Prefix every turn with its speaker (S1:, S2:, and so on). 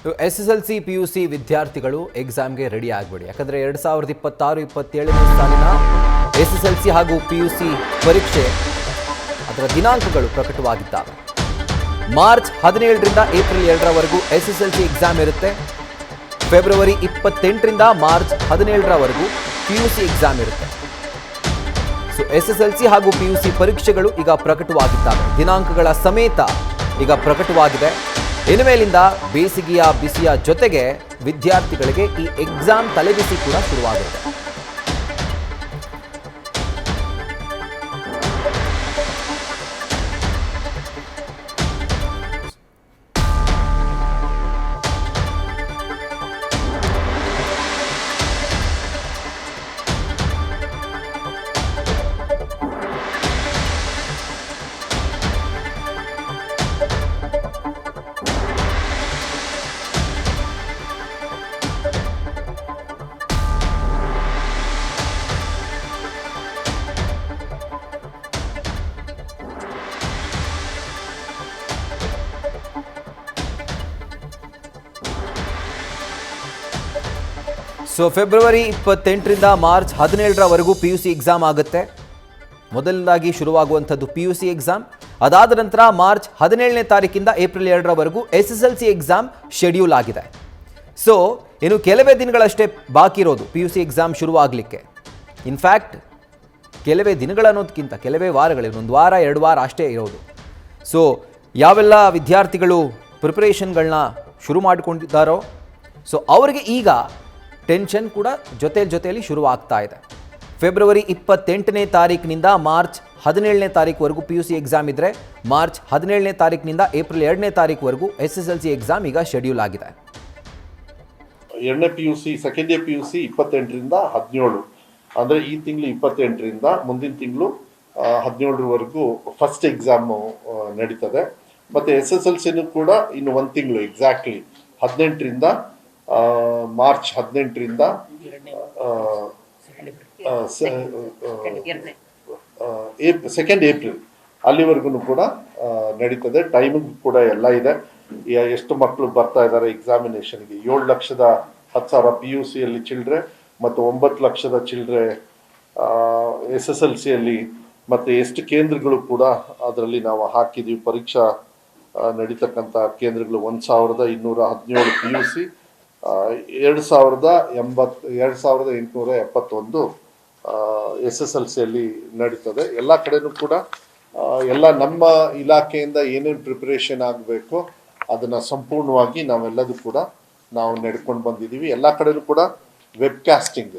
S1: SSLC PUC ವಿದ್ಯಾರ್ಥಿಗಳು ಎಕ್ಸಾಮ್ಗೆ ready ಆಗಬೇಡಿ. ಯಾಕಂದರೆ 2026-27ನೇ ಸಾಲಿನ SSLC ಹಾಗೂ PUC ಪರೀಕ್ಷೆ ಅದರ ದಿನಾಂಕಗಳು ಪ್ರಕಟವಾಗಿದ್ದಾವೆ. ಮಾರ್ಚ್ 17ರಿಂದ ಏಪ್ರಿಲ್ 2ರವರೆಗೂ SSLC ಎಕ್ಸಾಮ್ ಇರುತ್ತೆ. ಫೆಬ್ರವರಿ 28ರಿಂದ ಮಾರ್ಚ್ 17ರವರೆಗೂ PUC ಎಕ್ಸಾಮ್ ಇರುತ್ತೆ. ಸೊ SSLC ಹಾಗೂ PUC ಪರೀಕ್ಷೆಗಳು ಈಗ ಪ್ರಕಟವಾಗಿದ್ದಾವೆ. ದಿನಾಂಕಗಳ ಸಮೇತ ಈಗ ಪ್ರಕಟವಾಗಿದೆ. ಇನ್ನು ಮೇಲಿಂದ ಬೇಸಿಗೆಯ ಬಿಸಿಯ ಜೊತೆಗೆ ವಿದ್ಯಾರ್ಥಿಗಳಿಗೆ ಈ ಎಕ್ಸಾಮ್ ತಲೆಬಿಸಿ ಕೂಡ ಶುರುವಾಗುತ್ತೆ. ಸೊ ಫೆಬ್ರವರಿ 28ರಿಂದ ಮಾರ್ಚ್ 17ರವರೆಗೂ PUC ಎಕ್ಸಾಮ್ ಆಗುತ್ತೆ. ಮೊದಲನೇದಾಗಿ ಶುರುವಾಗುವಂಥದ್ದು PUC ಎಕ್ಸಾಮ್. ಅದಾದ ನಂತರ ಮಾರ್ಚ್ 17ನೇ ತಾರೀಕಿಂದ ಏಪ್ರಿಲ್ 2ರವರೆಗೂ SSLC ಎಕ್ಸಾಮ್ ಶೆಡ್ಯೂಲ್ ಆಗಿದೆ. ಸೊ ಇನ್ನು ಕೆಲವೇ ದಿನಗಳಷ್ಟೇ ಬಾಕಿ ಇರೋದು PUC ಎಕ್ಸಾಮ್ ಶುರುವಾಗಲಿಕ್ಕೆ. ಇನ್ಫ್ಯಾಕ್ಟ್ ಕೆಲವೇ ದಿನಗಳನ್ನೋದಕ್ಕಿಂತ ಕೆಲವೇ ವಾರಗಳು, 1 ವಾರ 2 ವಾರ ಅಷ್ಟೇ ಇರೋದು. ಸೊ ಯಾವೆಲ್ಲ ವಿದ್ಯಾರ್ಥಿಗಳು ಪ್ರಿಪರೇಷನ್ಗಳನ್ನ ಶುರು ಮಾಡಿಕೊಂಡಿದ್ದಾರೋ ಸೊ ಅವರಿಗೆ ಈಗ ಟೆನ್ಷನ್ ಕೂಡ ಜೊತೆಯಲ್ಲಿ ಶುರುವಾಗ್ತಾ ಇದೆ. ಫೆಬ್ರವರಿ 28ನೇ ತಾರೀಕಿನಿಂದ ಮಾರ್ಚ್ 17ನೇ ತಾರೀಕುವರೆಗೂ PUC ಎಕ್ಸಾಮ್ ಇದ್ದರೆ, ಮಾರ್ಚ್ 17ನೇ ತಾರೀಕಿನಿಂದ ಏಪ್ರಿಲ್ 2ನೇ ತಾರೀಕುವರೆಗೂ SSLC ಎಕ್ಸಾಮ್ ಈಗ ಶೆಡ್ಯೂಲ್ ಆಗಿದೆ.
S2: 2ನೇ PUC ಸೆಕೆಂಡ್ ಇಯರ್ PUC 28ರಿಂದ 17, ಅಂದರೆ ಈ ತಿಂಗಳು 28ರಿಂದ ಮುಂದಿನ ತಿಂಗಳು 17ರವರೆಗೂ ಫಸ್ಟ್ ಎಕ್ಸಾಮು ನಡೀತದೆ. ಮತ್ತು SSLCನೂ ಕೂಡ ಇನ್ನು 1 ತಿಂಗಳು ಎಕ್ಸಾಕ್ಟ್ಲಿ 18ರಿಂದ ಮಾರ್ಚ್ 18ರಿಂದ ಸೆಕೆಂಡ್ ಏಪ್ರಿಲ್ ಅಲ್ಲಿವರೆಗೂ ಕೂಡ ನಡೀತದೆ. ಟೈಮಿಂಗ್ ಕೂಡ ಎಲ್ಲ ಇದೆ. ಎಷ್ಟು ಮಕ್ಕಳು ಬರ್ತಾ ಇದ್ದಾರೆ ಎಕ್ಸಾಮಿನೇಷನ್ಗೆ, 7,10,000 PUCಯಲ್ಲಿ ಚಿಲ್ಡ್ರೆ ಮತ್ತು 9,00,000 ಚಿಲ್ಡ್ರೆ SSLCಯಲ್ಲಿ, ಮತ್ತು ಎಷ್ಟು ಕೇಂದ್ರಗಳು ಕೂಡ ಅದರಲ್ಲಿ ನಾವು ಹಾಕಿದ್ದೀವಿ. ಪರೀಕ್ಷಾ ನಡೀತಕ್ಕಂಥ ಕೇಂದ್ರಗಳು 1,217 PUC, 2,871 SSLCಯಲ್ಲಿ ನಡೀತದೆ. ಎಲ್ಲ ಕಡೆನೂ ಕೂಡ ಎಲ್ಲ ನಮ್ಮ ಇಲಾಖೆಯಿಂದ ಏನೇನು ಪ್ರಿಪರೇಷನ್ ಆಗಬೇಕು ಅದನ್ನು ಸಂಪೂರ್ಣವಾಗಿ ನಾವೆಲ್ಲದೂ ಕೂಡ ನಾವು ನಡ್ಕೊಂಡು ಬಂದಿದ್ದೀವಿ. ಎಲ್ಲ ಕಡೆನೂ ಕೂಡ ವೆಬ್ಕಾಸ್ಟಿಂಗ್